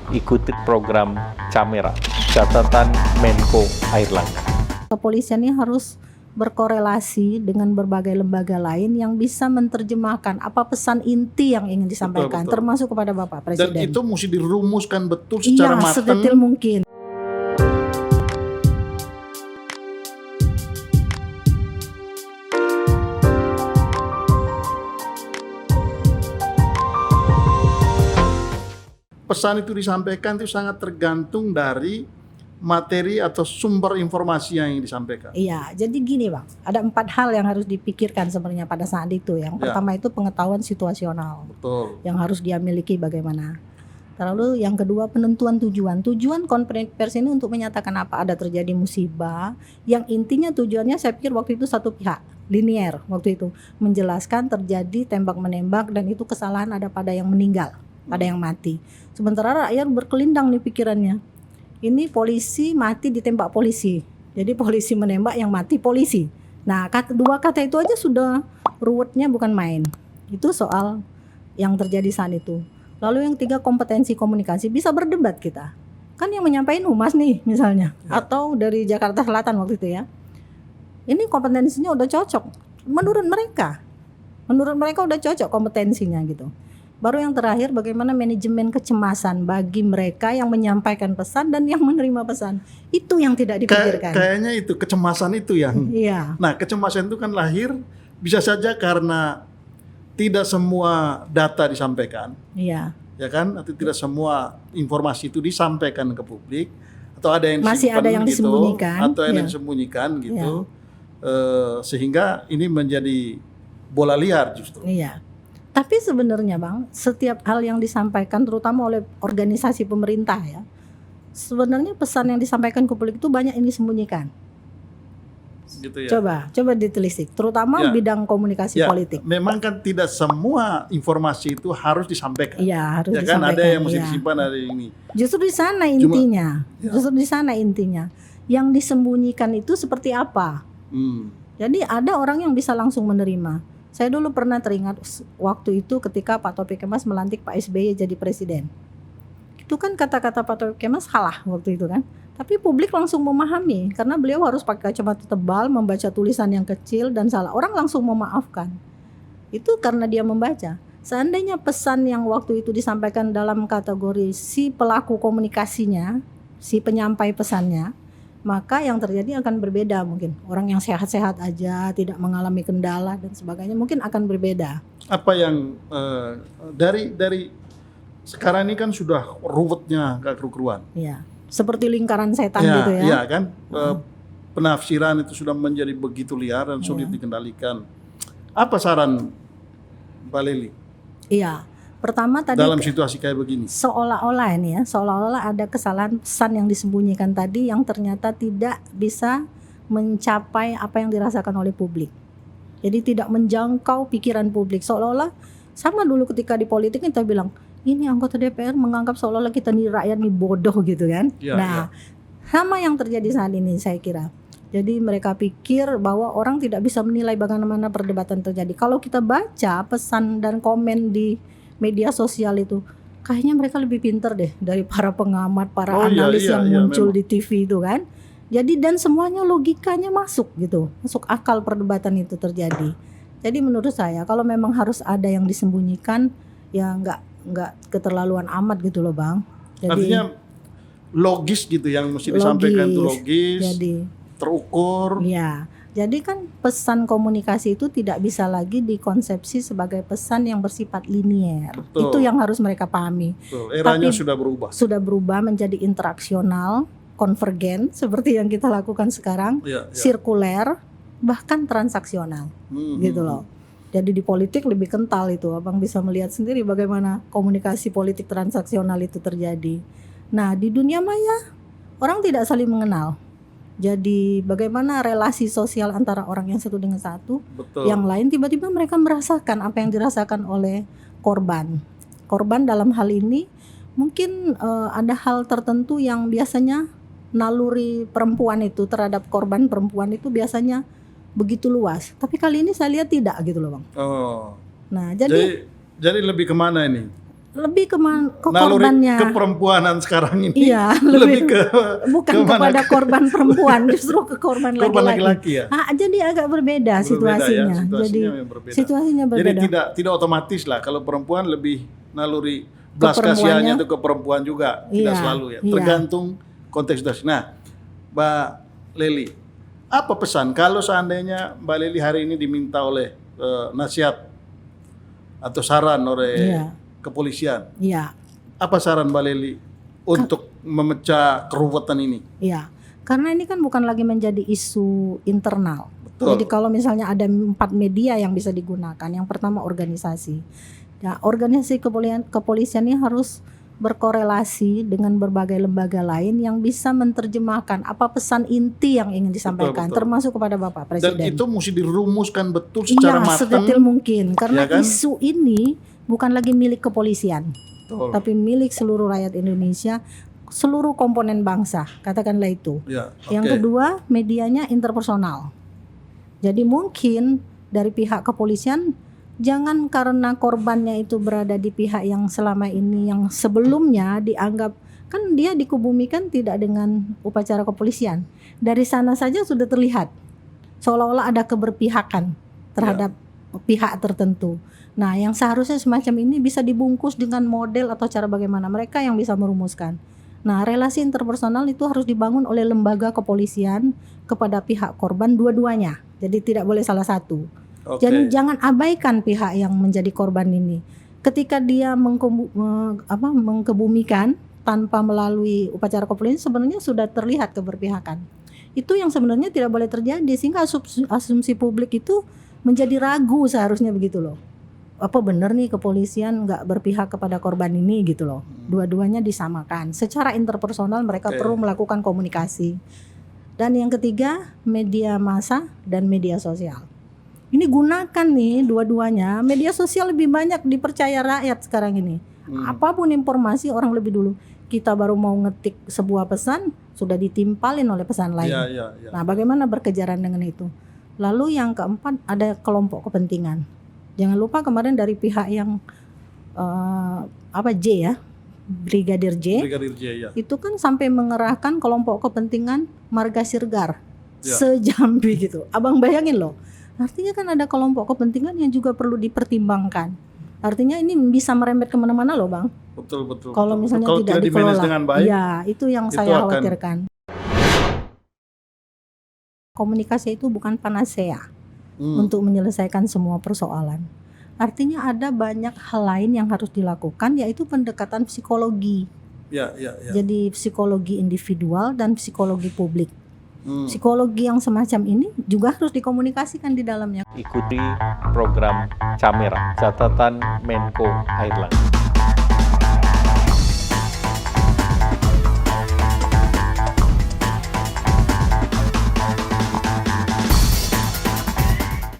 ikuti program Camera, catatan Menko Airlangga. Kepolisian ini harus berkorelasi dengan berbagai lembaga lain yang bisa menerjemahkan apa pesan inti yang ingin disampaikan, Betul. termasuk kepada Bapak Presiden. Dan itu mesti dirumuskan betul secara matang. Sedetil mungkin. Pesan itu disampaikan itu sangat tergantung dari materi atau sumber informasi yang disampaikan. Iya, jadi gini Bang, ada 4 hal yang harus dipikirkan sebenarnya pada saat itu. Yang pertama itu pengetahuan situasional. Betul. Yang harus dia miliki bagaimana. Lalu yang kedua penentuan tujuan. Tujuan konferensi pers ini untuk menyatakan apa ada terjadi musibah. Yang intinya tujuannya saya pikir waktu itu satu pihak, linier waktu itu. Menjelaskan terjadi tembak-menembak dan itu kesalahan ada pada yang meninggal, ada yang mati. Sementara rakyat berkelindang nih pikirannya. Ini polisi mati ditembak polisi. Jadi polisi menembak yang mati polisi. Nah, dua kata itu aja sudah ruwetnya bukan main. Itu soal yang terjadi saat itu. Lalu yang 3 kompetensi komunikasi, bisa berdebat kita. Kan yang menyampaikan humas nih misalnya, atau dari Jakarta Selatan waktu itu ya. Ini kompetensinya udah cocok menurut mereka. Menurut mereka udah cocok kompetensinya gitu. Baru yang terakhir bagaimana manajemen kecemasan bagi mereka yang menyampaikan pesan dan yang menerima pesan. Itu yang tidak dipikirkan. Kayaknya itu kecemasan itu yang. Iya. Nah, kecemasan itu kan lahir bisa saja karena tidak semua data disampaikan. Iya. Ya kan? Atau tidak semua informasi itu disampaikan ke publik atau ada yang masih ada yang gitu, disembunyikan atau ada yang disembunyikan gitu. Sehingga ini menjadi bola liar justru. Iya. Tapi sebenarnya Bang, setiap hal yang disampaikan terutama oleh organisasi pemerintah ya, sebenarnya pesan yang disampaikan ke publik itu banyak yang disembunyikan. Gitu ya. Coba ditelisik, terutama bidang komunikasi politik. Memang kan tidak semua informasi itu harus disampaikan. Iya, harus ya disampaikan. Kan ada yang mesti disimpan, ada yang ini. Justru di sana intinya. Justru di sana intinya. Yang disembunyikan itu seperti apa? Jadi ada orang yang bisa langsung menerima. Saya dulu pernah teringat waktu itu ketika Pak Taufik Kemas melantik Pak SBY jadi presiden. Itu kan kata-kata Pak Taufik Kemas salah waktu itu kan. Tapi publik langsung memahami karena beliau harus pakai kacamata tebal, membaca tulisan yang kecil dan salah. Orang langsung memaafkan. Itu karena dia membaca. Seandainya pesan yang waktu itu disampaikan dalam kategori si pelaku komunikasinya, si penyampai pesannya, maka yang terjadi akan berbeda mungkin. Orang yang sehat-sehat aja, tidak mengalami kendala dan sebagainya mungkin akan berbeda. Apa yang dari sekarang ini kan sudah ruwetnya keruan. Iya. Seperti lingkaran setan gitu ya. Iya kan, penafsiran itu sudah menjadi begitu liar dan sulit dikendalikan. Apa saran Mbak Lely? Iya, pertama tadi dalam situasi kayak begini. Seolah-olah ini ya, seolah-olah ada kesalahan pesan yang disembunyikan tadi yang ternyata tidak bisa mencapai apa yang dirasakan oleh publik. Jadi tidak menjangkau pikiran publik. Seolah-olah sama dulu ketika di politik kita bilang, ini anggota DPR menganggap seolah-olah kita nih rakyat nih bodoh gitu kan. Sama yang terjadi saat ini saya kira. Jadi mereka pikir bahwa orang tidak bisa menilai bagaimana perdebatan terjadi. Kalau kita baca pesan dan komen di media sosial itu, kayaknya mereka lebih pintar deh dari para pengamat, para analis yang muncul di TV itu kan. Jadi dan semuanya logikanya masuk gitu, masuk akal perdebatan itu terjadi. Jadi menurut saya kalau memang harus ada yang disembunyikan, ya nggak keterlaluan amat gitu loh Bang. Jadi, artinya logis gitu yang mesti disampaikan itu logis, jadi, terukur. Ya, jadi kan pesan komunikasi itu tidak bisa lagi dikonsepsi sebagai pesan yang bersifat linier. Betul. Itu yang harus mereka pahami. Betul. Eranya sudah berubah. Sudah berubah menjadi interaksional, konvergen seperti yang kita lakukan sekarang, sirkuler, bahkan transaksional, gitu loh. Jadi di politik lebih kental itu, Abang bisa melihat sendiri bagaimana komunikasi politik transaksional itu terjadi. Nah di dunia maya orang tidak saling mengenal. Jadi bagaimana relasi sosial antara orang yang satu dengan satu, yang lain tiba-tiba mereka merasakan apa yang dirasakan oleh korban. Korban dalam hal ini mungkin ada hal tertentu yang biasanya naluri perempuan itu terhadap korban perempuan itu biasanya begitu luas. Tapi kali ini saya lihat tidak gitu loh Bang. Oh. Nah jadi lebih kemana ini? lebih ke naluri korbannya. keperempuanan sekarang ini Iya, lebih ke bukan kemana? kepada korban perempuan, justru ke korban laki-laki ya. Jadi agak berbeda situasinya. Jadi memang berbeda. situasinya Jadi berbeda. tidak otomatis lah kalau perempuan lebih naluri belas Keperempuannya. kasihannya itu ke perempuan juga, tidak Iya, selalu ya. iya. Tergantung konteks situasi. Nah, Mbak Leli, apa pesan kalau seandainya Mbak Leli hari ini diminta oleh nasihat atau saran oleh Iya. kepolisian? Iya. Apa saran Mbak Leli untuk memecah keruwetan ini? Iya, karena ini kan bukan lagi menjadi isu internal. Betul. Jadi kalau misalnya ada 4 media yang bisa digunakan, yang pertama organisasi. Ya, organisasi kepolisian ini harus berkorelasi dengan berbagai lembaga lain yang bisa menerjemahkan apa pesan inti yang ingin disampaikan, betul. termasuk kepada Bapak Dan Presiden. itu mesti dirumuskan betul secara Iya, matang. sedetil mungkin, karena ya kan? isu ini bukan lagi milik kepolisian, Betul. tapi milik seluruh rakyat Indonesia, seluruh komponen bangsa, katakanlah itu. Ya, Yang oke. kedua, medianya interpersonal. Jadi mungkin dari pihak kepolisian jangan karena korbannya itu berada di pihak yang selama ini, yang sebelumnya dianggap, kan dia dikebumikan tidak dengan upacara kepolisian. Dari sana saja sudah terlihat seolah-olah ada keberpihakan terhadap pihak tertentu. Nah, yang seharusnya semacam ini bisa dibungkus dengan model atau cara bagaimana mereka yang bisa merumuskan. Nah, relasi interpersonal itu harus dibangun oleh lembaga kepolisian kepada pihak korban dua-duanya. Jadi tidak boleh salah satu. Oke. Jadi jangan abaikan pihak yang menjadi korban ini. Ketika dia mengkebumikan tanpa melalui upacara kepolisian, sebenarnya sudah terlihat keberpihakan. Itu yang sebenarnya tidak boleh terjadi, sehingga asumsi publik itu menjadi ragu, seharusnya begitu loh. Apa benar nih kepolisian nggak berpihak kepada korban ini gitu loh. Dua-duanya disamakan. Secara interpersonal mereka Oke. perlu melakukan komunikasi. Dan yang ketiga, media massa dan media sosial. Ini gunakan nih dua-duanya. Media sosial lebih banyak dipercaya rakyat sekarang ini. Apapun informasi orang lebih dulu. Kita baru mau ngetik sebuah pesan, sudah ditimpalin oleh pesan lain. Ya. Nah, bagaimana berkejaran dengan itu? Lalu yang keempat, ada kelompok kepentingan. Jangan lupa kemarin dari pihak yang J ya, Brigadir J. Brigadir J, ya. Itu kan sampai mengerahkan kelompok kepentingan Marga Siregar Ya. sejambi gitu. Abang bayangin loh, artinya kan ada kelompok kepentingan yang juga perlu dipertimbangkan. Artinya ini bisa merembet kemana-mana loh Bang. Betul. Kalau misalnya Kalau tidak di-manage dikelola. dengan baik, Ya, itu yang itu saya akan- khawatirkan. Komunikasi itu bukan panacea untuk menyelesaikan semua persoalan. Artinya ada banyak hal lain yang harus dilakukan, yaitu pendekatan psikologi. Ya. Jadi psikologi individual dan psikologi publik. Psikologi yang semacam ini juga harus dikomunikasikan di dalamnya. Ikuti program Camera, catatan Menko Airlangga.